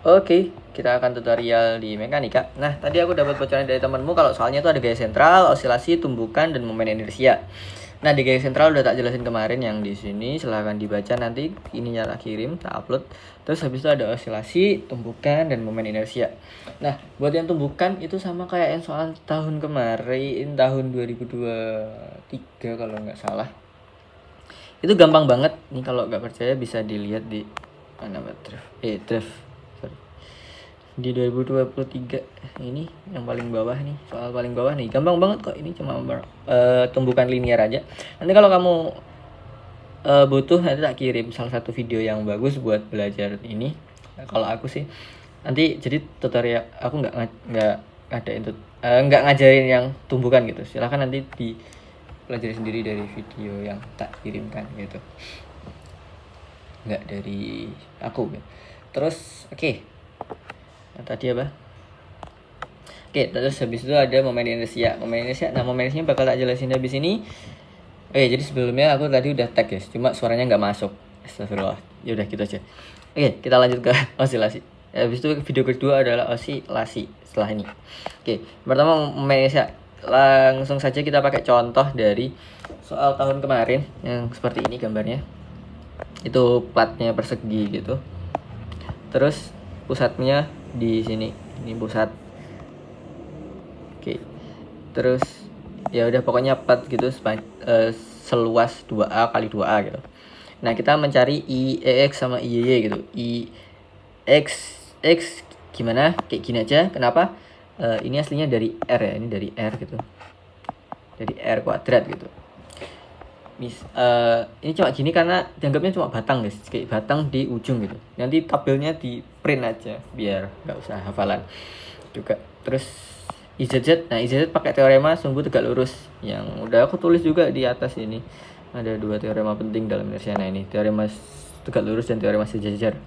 Oke, kita akan tutorial di mekanika. Nah, tadi aku dapat bocoran dari temanmu kalau soalnya itu ada gaya sentral, osilasi, tumbukan, dan momen inersia. Nah, di gaya sentral udah tak jelasin kemarin yang di sini, silahkan dibaca nanti. Ininya tak kirim, tak upload. Terus habis itu ada osilasi, tumbukan, dan momen inersia. Nah, buat yang tumbukan itu sama kayak yang soal tahun kemarin, tahun 2023 kalau nggak salah. Itu gampang banget. Nih kalau nggak percaya bisa dilihat di mana draft. Di 2023 ini yang paling bawah nih, soal paling bawah nih, gampang banget kok. Ini cuma tumbukan linear aja. Nanti kalau kamu butuh, nanti tak kirim salah satu video yang bagus buat belajar ini. Kalau aku sih nanti jadi tutorial, aku nggak ada itu nggak ngajarin yang tumbukan gitu. Silahkan nanti dipelajari sendiri dari video yang tak kirimkan gitu, nggak dari aku ya. Terus oke. Nah, tadi apa? Oke, terus habis itu ada momen inersia. Nah momen inersia bakal tak jelasin habis ini. Oke, jadi sebelumnya aku tadi udah tag guys, cuma suaranya nggak masuk. Astagfirullah. Ya udah gitu aja. Oke, kita lanjut ke osilasi. Habis itu video kedua adalah osilasi setelah ini. Oke, pertama momen inersia. Langsung saja kita pakai contoh dari soal tahun kemarin yang seperti ini gambarnya. Itu platnya persegi gitu. Terus pusatnya di sini, ini pusat. Oke, terus ya udah pokoknya plat gitu seluas 2A kali 2A gitu. Nah kita mencari IEX sama IYY gitu. IX gimana, kayak gini aja. Kenapa? Ini aslinya dari R ya, ini dari R gitu, dari R kuadrat gitu. Ini cuma gini karena dianggapnya cuma batang guys, kayak batang di ujung gitu. Nanti tabelnya di print aja biar nggak usah hafalan juga. Terus IZZ, nah IZZ pakai teorema sumbu tegak lurus yang udah aku tulis juga di atas ini. Ada 2 teorema penting dalam inersia. Nah ini teorema tegak lurus dan teorema sejajar.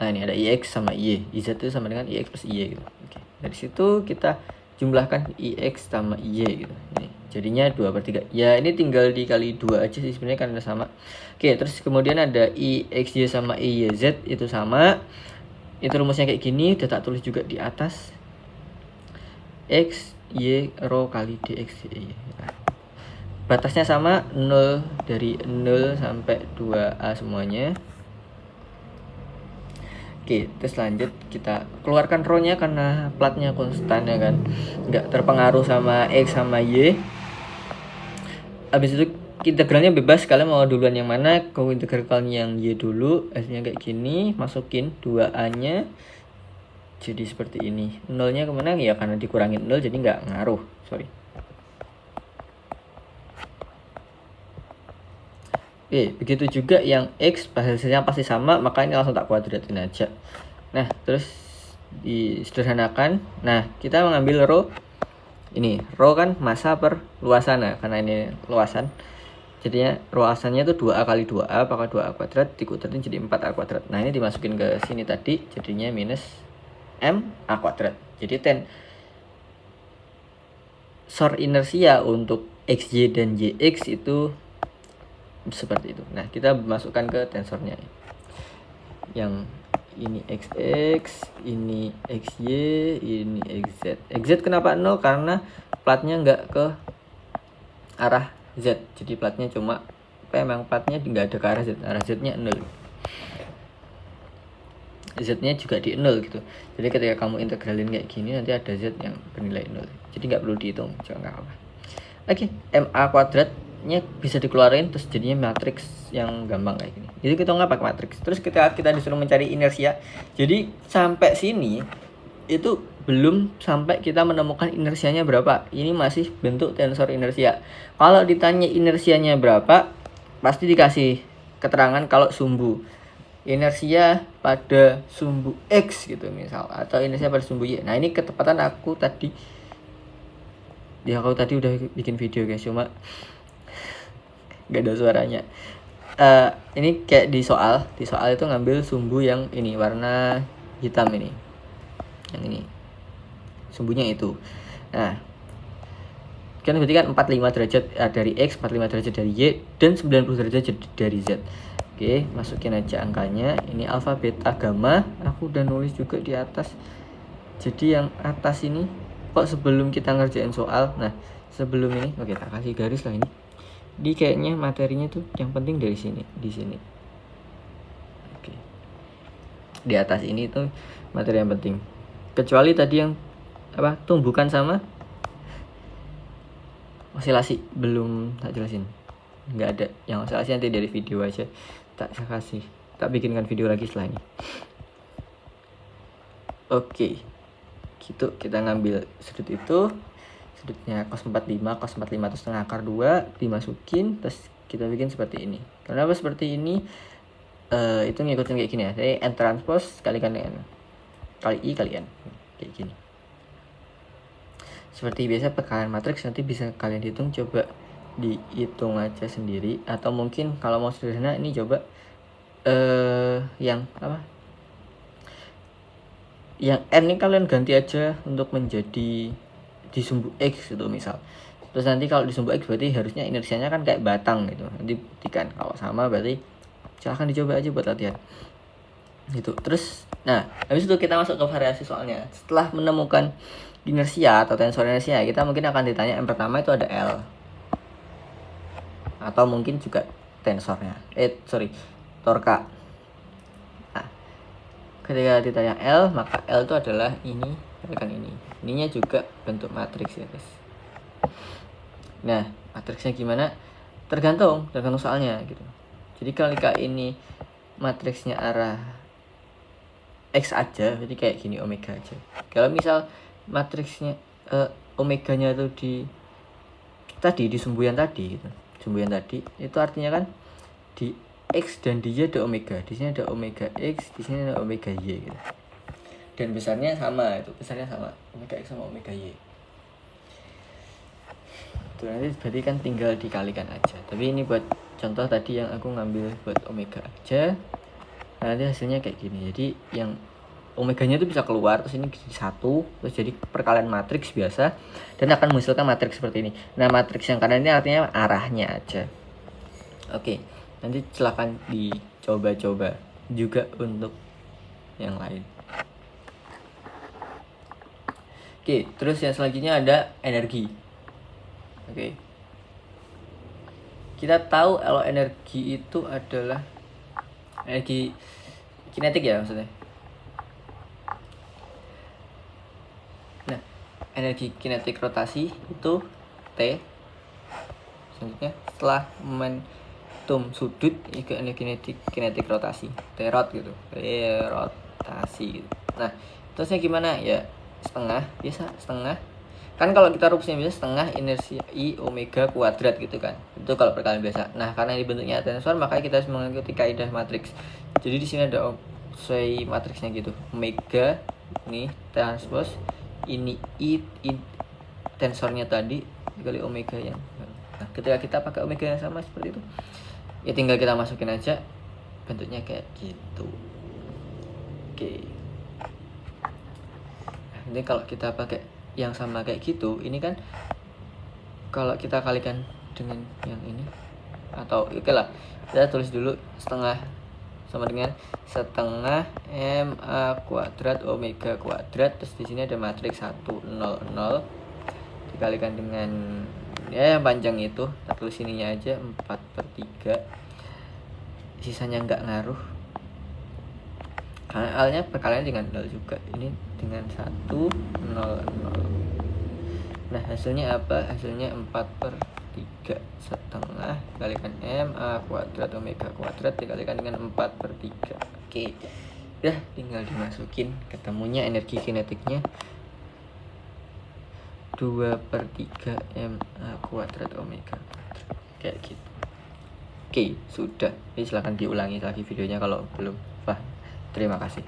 Nah ini ada IX sama IY, IZ itu sama dengan IX plus IY gitu. Oke, dari situ kita jumlahkan IX sama IY gitu. Ini jadinya 2/3. Ya ini tinggal dikali 2 aja sih sebenarnya kan udah sama. Oke, terus kemudian ada IXY sama IYZ itu sama. Itu rumusnya kayak gini, udah tak tulis juga di atas. X, Y, rho kali DX, Y. Batasnya sama, 0 dari 0 sampai 2A semuanya. Oke, terus lanjut kita keluarkan rho-nya karena platnya konstan ya kan, nggak terpengaruh sama X sama Y. Habis itu integralnya bebas, kalian mau duluan yang mana. Kau integral yang Y dulu, hasilnya kayak gini, masukin 2A nya jadi seperti ini. 0 nya kemana ya, karena dikurangin 0 jadi nggak ngaruh, sorry. Oke, begitu juga yang X hasilnya pasti sama, makanya langsung tak kuadratin aja. Nah, terus disederhanakan. Nah, kita mengambil rho. Ini rho kan massa per luasan, nah, karena ini luasan. Jadinya luasannya itu 2A kali 2A, apakah 2A kuadrat, dikuadratin jadi 4A kuadrat. Nah, ini dimasukin ke sini tadi, jadinya minus MA kuadrat. Jadi tensor inersia untuk XY dan YX itu seperti itu. Nah, kita masukkan ke tensornya. Yang ini XX, ini XY, ini XZ. XZ kenapa 0? Karena platnya nggak ke arah Z. Jadi platnya cuma memang platnya nggak ada ke arah Z. Arah Z-nya 0. Z-nya juga di 0 gitu. Jadi ketika kamu integralin kayak gini, nanti ada Z yang bernilai 0. Jadi nggak perlu dihitung, juga nggak apa-apa. Oke, MA kuadratnya bisa dikeluarin, terus jadinya matriks yang gampang kayak gini. Jadi kita nggak pakai matriks. Terus kita disuruh mencari inersia. Jadi sampai sini itu belum sampai kita menemukan inersianya berapa. Ini masih bentuk tensor inersia. Kalau ditanya inersianya berapa, pasti dikasih keterangan kalau sumbu inersia pada sumbu X gitu misal, atau inersia pada sumbu Y. Nah ini ketepatan aku tadi udah bikin video guys, cuma gak ada suaranya. Ini kayak di soal itu ngambil sumbu yang ini warna hitam ini, yang ini sumbunya itu. Nah kan berarti kan 45 derajat dari X, 45 derajat dari Y, dan 90 derajat dari Z. Oke, masukin aja angkanya. Ini alfa, beta, gamma. Aku udah nulis juga di atas. Jadi yang atas ini kok sebelum kita ngerjain soal, nah sebelum ini, oke tak kasih garis lah ini. Di kayaknya materinya tuh yang penting dari sini, di sini. Oke. Di atas ini tuh materi yang penting. Kecuali tadi yang apa? Tumbukan sama osilasi belum tak jelasin. Nggak ada. Yang osilasi nanti dari video aja. Tak kasih. Tak bikinkan video lagi setelah ini. Oke. Gitu kita ngambil sudut itu. Sudutnya cos 45, cos 45 terus setengah akar 2 dimasukin, terus kita bikin seperti ini. Kenapa seperti ini? Itu ngikutin kayak gini ya. Jadi n transpose kalikan dengan kali i kali n kayak gini. Seperti biasa pekalan matriks nanti bisa kalian hitung, coba dihitung aja sendiri, atau mungkin kalau mau sederhana ini coba yang apa? Yang n ini kalian ganti aja untuk menjadi disumbu X gitu misal. Terus nanti kalau disumbu X berarti harusnya inersianya kan kayak batang gitu. Nanti buktikan kalau sama berarti silahkan dicoba aja buat latihan. Gitu. Terus nah, habis itu kita masuk ke variasi soalnya. Setelah menemukan inersia atau tensor inersia, kita mungkin akan ditanya yang pertama itu ada L. Atau mungkin juga tensornya. Torka. Nah, ketika ditanya L, maka L itu adalah ini, kan ini. Ininya juga bentuk matriks ya, guys. Nah, matriksnya gimana? Tergantung soalnya gitu. Jadi kalau ini matriksnya arah X aja, jadi kayak gini omega aja. Kalau misal matriksnya omeganya itu di sumbuyan tadi gitu. Sumbuyan tadi itu artinya kan di X dan di Y ada omega. Di sini ada omega X, di sini ada omega Y gitu. Dan besarnya sama, itu besarnya sama, omega X sama omega Y. Itu nanti berarti kan tinggal dikalikan aja. Tapi ini buat contoh tadi yang aku ngambil buat omega aja. Nah, nanti hasilnya kayak gini. Jadi yang omeganya itu bisa keluar, terus ini jadi satu, terus jadi perkalian matriks biasa, dan akan menghasilkan matriks seperti ini. Nah, matriks yang kanan ini artinya arahnya aja. Oke, nanti silahkan dicoba-coba juga untuk yang lain. Oke, terus yang selanjutnya ada energi. Oke, kita tahu kalau energi itu adalah energi kinetik ya maksudnya. Nah, energi kinetik rotasi itu T. Selanjutnya setelah momentum sudut itu energi kinetik rotasi, T rot gitu, T rotasi gitu. Nah, terusnya gimana ya? Setengah kan kalau kita rumusnya biasa setengah inersi I omega kuadrat gitu kan, itu kalau perkalian biasa. Nah, karena ini bentuknya tensor maka kita harus mengikuti kaidah matriks. Jadi di sini ada sesuai matriksnya gitu, omega ini transpose ini I tensornya tadi dikali omega yang. Nah, ketika kita pakai omega yang sama seperti itu ya tinggal kita masukin aja, bentuknya kayak gitu. Oke. Ini kalau kita pakai yang sama kayak gitu, ini kan kalau kita kalikan dengan yang ini, atau oke lah, kita tulis dulu setengah sama dengan setengah ma kuadrat omega kuadrat, terus di sini ada matriks 1 0 0 dikalikan dengan ya yang panjang itu, kita tulis ininya aja 4/3, sisanya nggak ngaruh karena L-nya perkalian dengan 0 juga. Ini dengan 1 0 0. Nah, hasilnya apa? Hasilnya 4/3 setengah dikalikan ma kuadrat omega kuadrat dikalikan dengan 4/3. Oke. Udah tinggal dimasukin, ketemunya energi kinetiknya 2/3 ma kuadrat omega kuadrat. Kayak gitu. Oke, sudah. Ini silahkan diulangi lagi videonya kalau belum paham. Terima kasih.